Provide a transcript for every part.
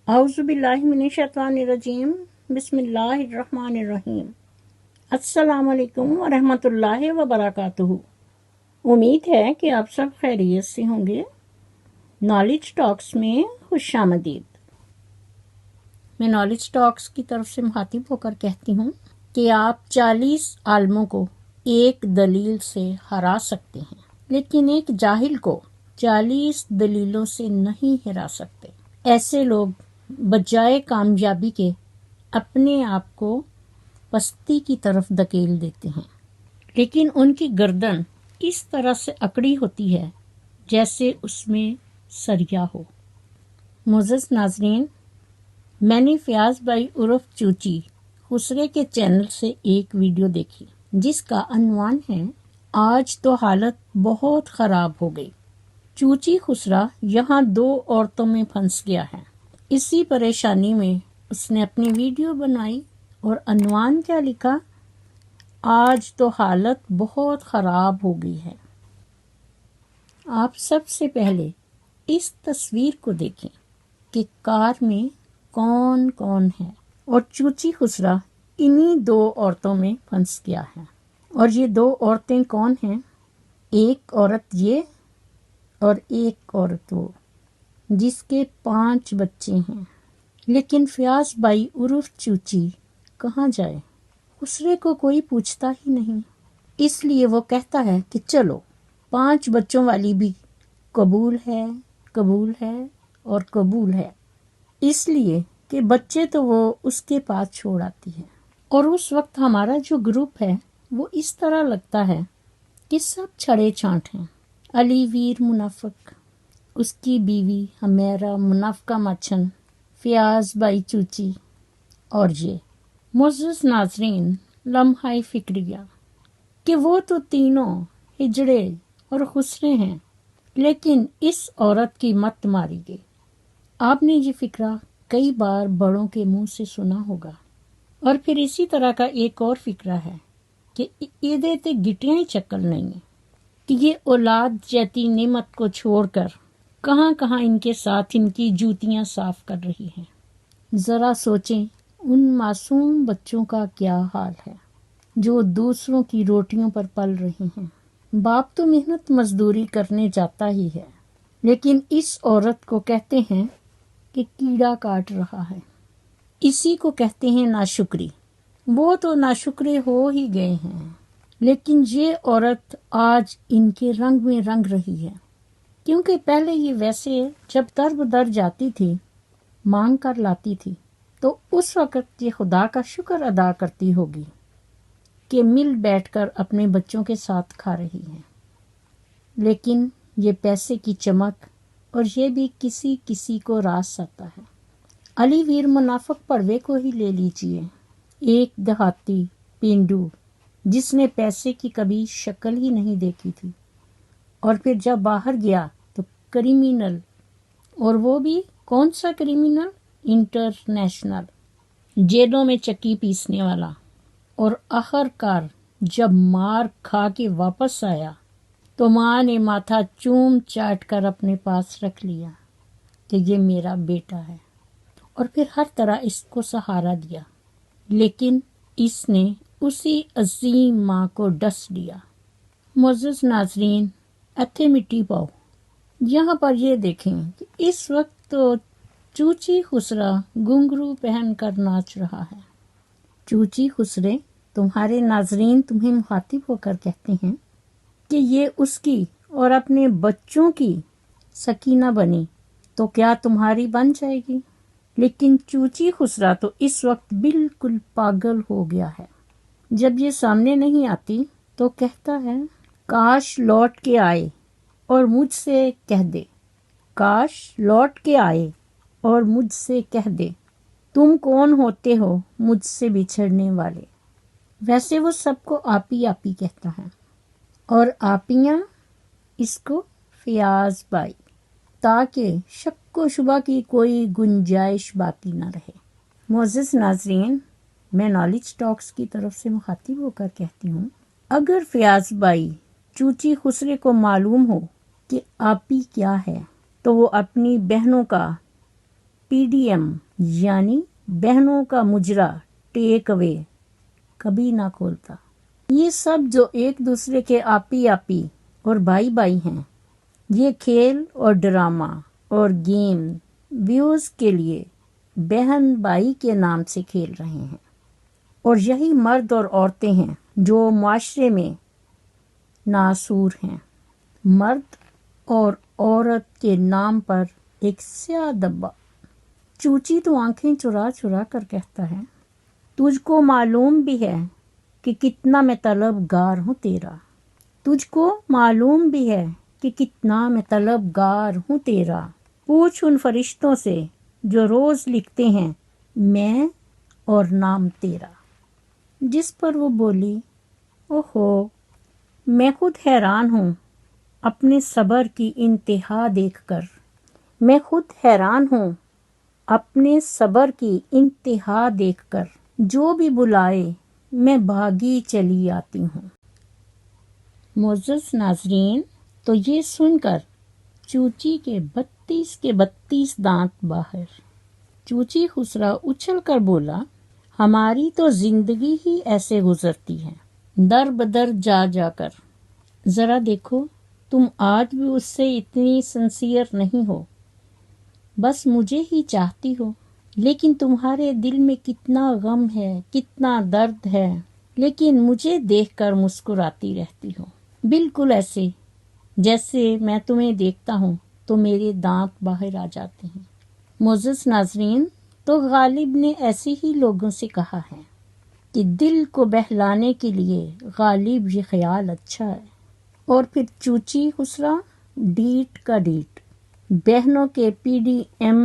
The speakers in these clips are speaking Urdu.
اعوذ باللہ من الشیطان الرجیم، بسم اللہ الرحمن الرحیم۔ السلام علیکم ورحمۃ اللہ وبرکاتہ۔ امید ہے کہ آپ سب خیریت سے ہوں گے۔ نالج ٹاکس میں خوش آمدید۔ میں نالج ٹاکس کی طرف سے مخاطب ہو کر کہتی ہوں کہ آپ 40 عالموں کو ایک دلیل سے ہرا سکتے ہیں، لیکن ایک جاہل کو 40 دلیلوں سے نہیں ہرا سکتے۔ ایسے لوگ بجائے کامیابی کے اپنے آپ کو پستی کی طرف دھکیل دیتے ہیں، لیکن ان کی گردن اس طرح سے اکڑی ہوتی ہے جیسے اس میں سریا ہو۔ معزز ناظرین، میں نے فیاض بھائی عرف چوچی خسرے کے چینل سے ایک ویڈیو دیکھی جس کا عنوان ہے آج تو حالت بہت خراب ہو گئی۔ چوچی خسرا یہاں 2 عورتوں میں پھنس گیا ہے۔ اسی پریشانی میں اس نے اپنی ویڈیو بنائی اور عنوان کیا لکھا؟ آج تو حالت بہت خراب ہو گئی ہے۔ آپ سب سے پہلے اس تصویر کو دیکھیں کہ کار میں کون کون ہے، اور چوچی خسرا انہی 2 عورتوں میں پھنس گیا ہے۔ اور یہ 2 عورتیں کون ہیں؟ ایک عورت یہ اور ایک عورت وہ، جس کے 5 بچے ہیں۔ لیکن فیاض بھائی عرف چوچی کہاں جائے؟ خسرے کو کوئی پوچھتا ہی نہیں، اس لیے وہ کہتا ہے کہ چلو 5 بچوں والی بھی قبول ہے، قبول ہے اور قبول ہے، اس لیے کہ بچے تو وہ اس کے پاس چھوڑ آتی ہے۔ اور اس وقت ہمارا جو گروپ ہے وہ اس طرح لگتا ہے کہ سب چھڑے چھانٹ ہیں۔ علی ویر منافق، اس کی بیوی ہمیرا منافقہ مچھن، فیاض بھائی چوچی اور یہ۔ معزز ناظرین، لمحہ فکریہ کہ وہ تو تینوں ہجڑے اور خسرے ہیں، لیکن اس عورت کی مت ماری گئی۔ آپ نے یہ فکرہ کئی بار بڑوں کے منہ سے سنا ہوگا۔ اور پھر اسی طرح کا ایک اور فکرہ ہے کہ یہ تے گٹیاں ہی چکل نہیں ہیں، کہ یہ اولاد جیتی نعمت کو چھوڑ کر کہاں کہاں ان کے ساتھ ان کی جوتیاں صاف کر رہی ہیں۔ ذرا سوچیں ان معصوم بچوں کا کیا حال ہے جو دوسروں کی روٹیوں پر پل رہے ہیں۔ باپ تو محنت مزدوری کرنے جاتا ہی ہے، لیکن اس عورت کو کہتے ہیں کہ کیڑا کاٹ رہا ہے۔ اسی کو کہتے ہیں ناشکری۔ وہ تو ناشکرے ہو ہی گئے ہیں، لیکن یہ عورت آج ان کے رنگ میں رنگ رہی ہے، کیونکہ پہلے یہ ویسے جب در بدر جاتی تھی مانگ کر لاتی تھی تو اس وقت یہ خدا کا شکر ادا کرتی ہوگی کہ مل بیٹھ کر اپنے بچوں کے ساتھ کھا رہی ہیں، لیکن یہ پیسے کی چمک اور یہ بھی کسی کسی کو راس آتا ہے۔ علی ویر منافق پڑوے کو ہی لے لیجئے، ایک دیہاتی پینڈو جس نے پیسے کی کبھی شکل ہی نہیں دیکھی تھی، اور پھر جب باہر گیا تو کریمنل، اور وہ بھی کون سا کریمنل؟ انٹرنیشنل، جیلوں میں چکی پیسنے والا۔ اور آخر کار جب مار کھا کے واپس آیا تو ماں نے ماتھا چوم چاٹ کر اپنے پاس رکھ لیا کہ یہ میرا بیٹا ہے، اور پھر ہر طرح اس کو سہارا دیا، لیکن اس نے اسی عظیم ماں کو ڈس دیا۔ معزز ناظرین، ایتھے مٹی پاؤ۔ یہاں پر یہ دیکھیں کہ اس وقت تو چوچی خسرا گھنگرو پہن کر ناچ رہا ہے۔ چوچی خسرے، تمہارے ناظرین تمہیں مخاطب ہو کر کہتے ہیں کہ یہ اس کی اور اپنے بچوں کی سکینہ بنی تو کیا تمہاری بن جائے گی؟ لیکن چوچی خسرا تو اس وقت بالکل پاگل ہو گیا ہے۔ جب یہ سامنے نہیں آتی تو کہتا ہے کاش لوٹ کے آئے اور مجھ سے کہہ دے، کاش لوٹ کے آئے اور مجھ سے کہہ دے تم کون ہوتے ہو مجھ سے بچھڑنے والے۔ ویسے وہ سب کو آپی آپی کہتا ہے، اور آپیاں اس کو فیاض بھائی، تاکہ شک و شبہ کی کوئی گنجائش باقی نہ رہے۔ معزز ناظرین، میں نالج ٹاکس کی طرف سے مخاطب ہو کر کہتی ہوں، اگر فیاض بھائی چوچی خسرے کو معلوم ہو کہ آپی کیا ہے تو وہ اپنی بہنوں کا PDM یعنی بہنوں کا مجرا ٹیک اوے کبھی نہ کھولتا۔ یہ سب جو ایک دوسرے کے آپی اور بھائی ہیں، یہ کھیل اور ڈرامہ اور گیم ویوز کے لیے بہن بھائی کے نام سے کھیل رہے ہیں، اور یہی مرد اور عورتیں ہیں جو معاشرے میں ناسور ہیں۔ مرد اور عورت کے نام پر ایک سیاہ دبا۔ چوچی تو آنکھیں چرا کر کہتا ہے، تجھ کو معلوم بھی ہے کہ کتنا میں طلبگار ہوں تیرا، تجھ کو معلوم بھی ہے کہ کتنا میں طلبگار ہوں تیرا، پوچھ ان فرشتوں سے جو روز لکھتے ہیں میں اور نام تیرا۔ جس پر وہ بولی، اوہو، میں خود حیران ہوں اپنے صبر کی انتہا دیکھ کر، میں خود حیران ہوں اپنے صبر کی انتہا دیکھ کر، جو بھی بلائے میں بھاگی چلی آتی ہوں۔ معزز ناظرین، تو یہ سن کر چوچی کے 32 دانت باہر۔ چوچی خسرا اچھل کر بولا، ہماری تو زندگی ہی ایسے گزرتی ہے، در بدر جا کر۔ ذرا دیکھو، تم آج بھی اس سے اتنی سنسیئر نہیں ہو، بس مجھے ہی چاہتی ہو، لیکن تمہارے دل میں کتنا غم ہے، کتنا درد ہے، لیکن مجھے دیکھ کر مسکراتی رہتی ہو، بالکل ایسے جیسے میں تمہیں دیکھتا ہوں تو میرے دانت باہر آ جاتے ہیں۔ معزز ناظرین، تو غالب نے ایسے ہی لوگوں سے کہا ہے کہ دل کو بہلانے کے لیے غالب یہ خیال اچھا ہے۔ اور پھر چوچی خسرا ڈیٹ کا ڈیٹ، بہنوں کے PDM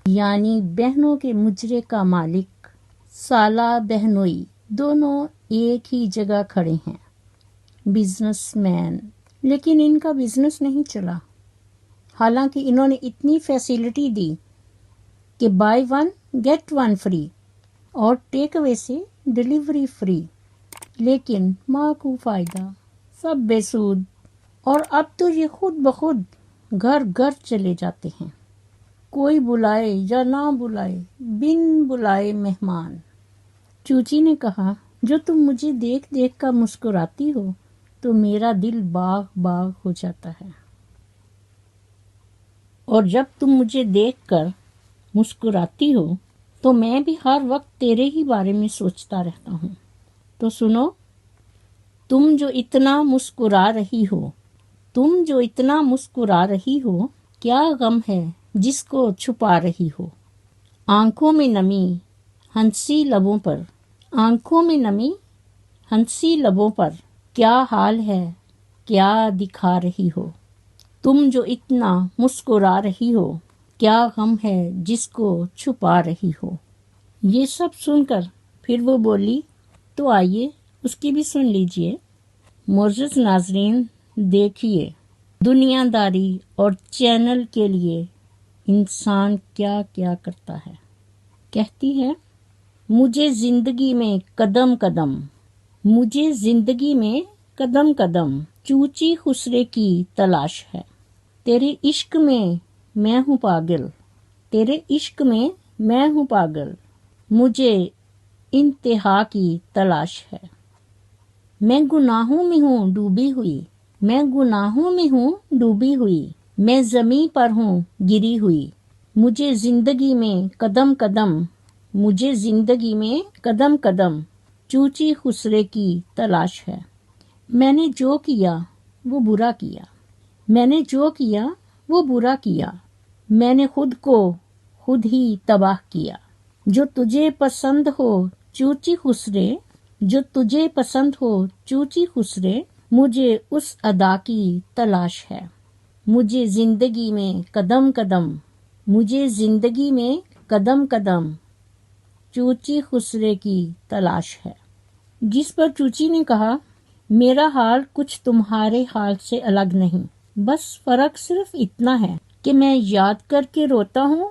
یعنی بہنوں کے مجرے کا مالک، سالہ بہنوئی دونوں ایک ہی جگہ کھڑے ہیں، بزنس مین، لیکن ان کا بزنس نہیں چلا، حالانکہ انہوں نے اتنی فیسلٹی دی کہ بائی 1 get 1 فری اور ٹیک اوے سے ڈیلیوری فری، لیکن ماں کو فائدہ، سب بے سود، اور اب تو یہ خود بخود گھر چلے جاتے ہیں، کوئی بلائے یا نہ بلائے، بن بلائے مہمان۔ چوچی نے کہا، جو تم مجھے دیکھ کر مسکراتی ہو تو میرا دل باغ ہو جاتا ہے، اور جب تم مجھے دیکھ کر مسکراتی ہو تو میں بھی ہر وقت تیرے ہی بارے میں سوچتا رہتا ہوں۔ تو سنو، تم جو اتنا مسکرا رہی ہو، کیا غم ہے جس کو چھپا رہی ہو؟ آنکھوں میں نمی ہنسی لبوں پر کیا حال ہے، کیا دکھا رہی ہو؟ تم جو اتنا مسکرا رہی ہو، کیا غم ہے جس کو چھپا رہی ہو؟ یہ سب سن کر پھر وہ بولی، تو آئیے اس کی بھی سن لیجئے۔ معزز ناظرین، دیکھیے دنیا داری اور چینل کے لیے انسان کیا کرتا ہے۔ کہتی ہے، مجھے زندگی میں قدم چوچی خسرے کی تلاش ہے، تیرے عشق میں میں ہوں پاگل، مجھے انتہا کی تلاش ہے، میں گناہوں میں ہوں ڈوبی ہوئی، میں زمیں پر ہوں گری ہوئی، مجھے زندگی میں قدم چوچی خسرے کی تلاش ہے۔ میں نے جو کیا وہ برا کیا، میں نے خود کو خود ہی تباہ کیا۔ جو تجھے پسند ہو چوچی خسرے، مجھے اس ادا کی تلاش ہے، مجھے زندگی میں قدم چوچی خسرے کی تلاش ہے۔ جس پر چوچی نے کہا، میرا حال کچھ تمہارے حال سے الگ نہیں، بس فرق صرف اتنا ہے کہ میں یاد کر کے روتا ہوں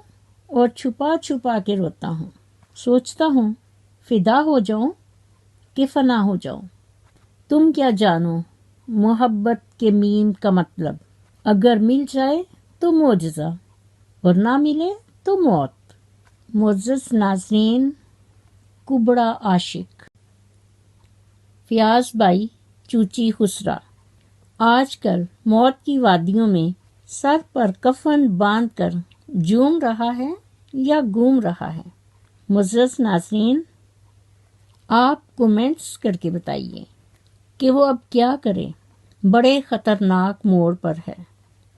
اور چھپا کے روتا ہوں، سوچتا ہوں فدا ہو جاؤں کہ فنا ہو جاؤں۔ تم کیا جانو محبت کے میم کا مطلب، اگر مل جائے تو معجزہ اور نہ ملے تو موت۔ معزز ناظرین، کبڑا عاشق فیاض بھائی چوچی خسرا آج کل موت کی وادیوں میں سر پر کفن باندھ کر جھوم رہا ہے یا گھوم رہا ہے؟ معزز ناظرین، آپ کومنٹس کر کے بتائیے کہ وہ اب کیا کرے۔ بڑے خطرناک موڑ پر ہے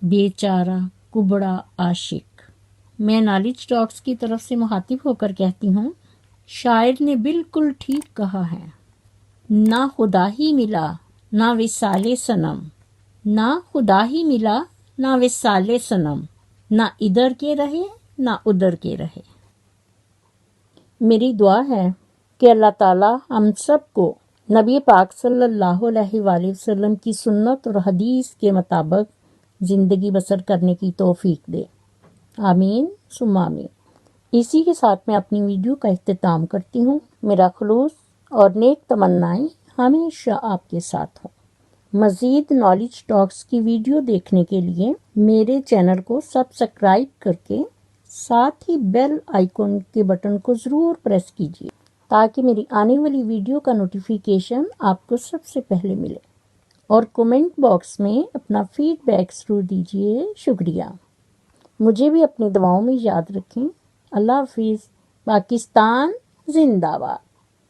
بیچارہ کبڑا عاشق۔ میں نالج ٹاکس کی طرف سے مخاطب ہو کر کہتی ہوں، شاعر نے بالکل ٹھیک کہا ہے، نہ خدا ہی ملا نہ وصال صنم، نہ خدا ہی ملا نہ وصال صنم، نہ ادھر کے رہے نہ ادھر کے رہے۔ میری دعا ہے کہ اللہ تعالیٰ ہم سب کو نبی پاک صلی اللہ علیہ وآلہ وسلم کی سنت اور حدیث کے مطابق زندگی بسر کرنے کی توفیق دے، آمین ثم آمین۔ اسی کے ساتھ میں اپنی ویڈیو کا اختتام کرتی ہوں۔ میرا خلوص اور نیک تمنائیں ہمیشہ آپ کے ساتھ ہوں۔ مزید نالج ٹاکس کی ویڈیو دیکھنے کے لیے میرے چینل کو سبسکرائب کر کے ساتھ ہی بیل آئیکن کے بٹن کو ضرور پریس کیجیے تاکہ میری آنے والی ویڈیو کا نوٹیفیکیشن آپ کو سب سے پہلے ملے، اور کومنٹ باکس میں اپنا فیڈ بیک ضرور دیجیے۔ شکریہ۔ مجھے بھی اپنی دعاؤں میں یاد رکھیں۔ اللہ حافظ۔ پاکستان زندہ باد۔